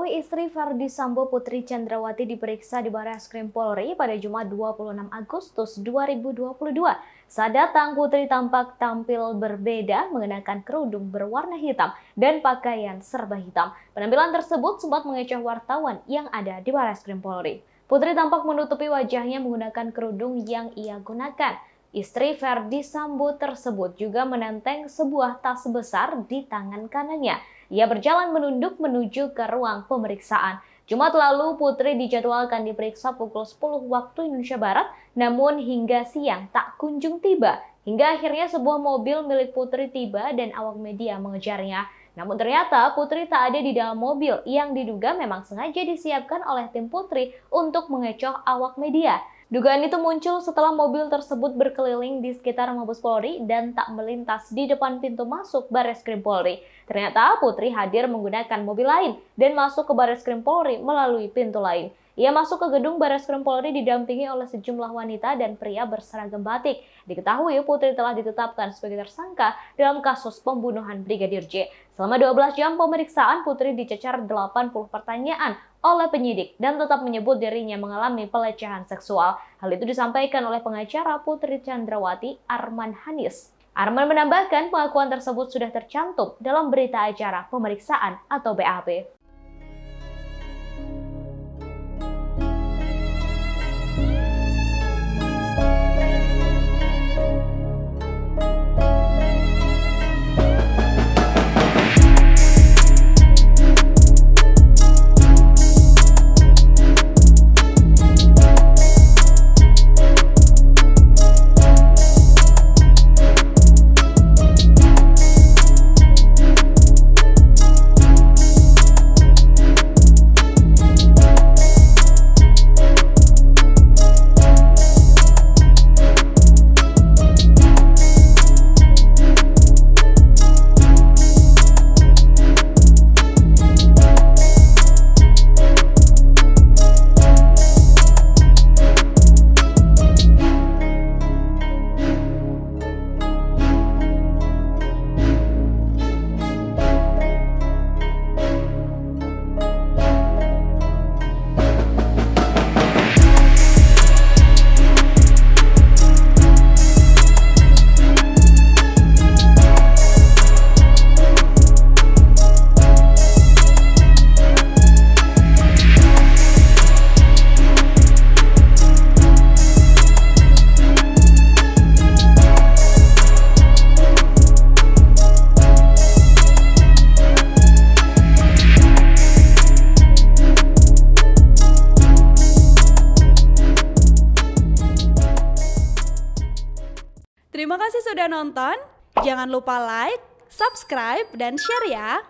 istri Verdi Sambo Putri Chandrawati diperiksa di Barreskrim Polri pada Jumat 26 Agustus 2022. Saat datang, Putri tampak tampil berbeda mengenakan kerudung berwarna hitam dan pakaian serba hitam. Penampilan tersebut sempat mengecoh wartawan yang ada di Barreskrim Polri. Putri tampak menutupi wajahnya menggunakan kerudung yang ia gunakan. Istri Verdi Sambo tersebut juga menenteng sebuah tas besar di tangan kanannya. Ia berjalan menunduk menuju ke ruang pemeriksaan. Jumat lalu, Putri dijadwalkan diperiksa pukul 10 waktu Indonesia Barat, namun hingga siang tak kunjung tiba. Hingga akhirnya sebuah mobil milik Putri tiba dan awak media mengejarnya. Namun ternyata Putri tak ada di dalam mobil yang diduga memang sengaja disiapkan oleh tim Putri untuk mengecoh awak media. Dugaan itu muncul setelah mobil tersebut berkeliling di sekitar Mabes Polri dan tak melintas di depan pintu masuk Barreskrim Polri. Ternyata Putri hadir menggunakan mobil lain dan masuk ke Barreskrim Polri melalui pintu lain. Ia masuk ke gedung Barreskrim Polri didampingi oleh sejumlah wanita dan pria berseragam batik. Diketahui Putri telah ditetapkan sebagai tersangka dalam kasus pembunuhan Brigadir J. Selama 12 jam pemeriksaan, Putri dicecar 80 pertanyaan oleh penyidik dan tetap menyebut dirinya mengalami pelecehan seksual. Hal itu disampaikan oleh pengacara Putri Chandrawati, Arman Hanis. Arman menambahkan pengakuan tersebut sudah tercantum dalam berita acara pemeriksaan atau BAP. Terima kasih sudah nonton. Jangan lupa like, subscribe, dan share ya.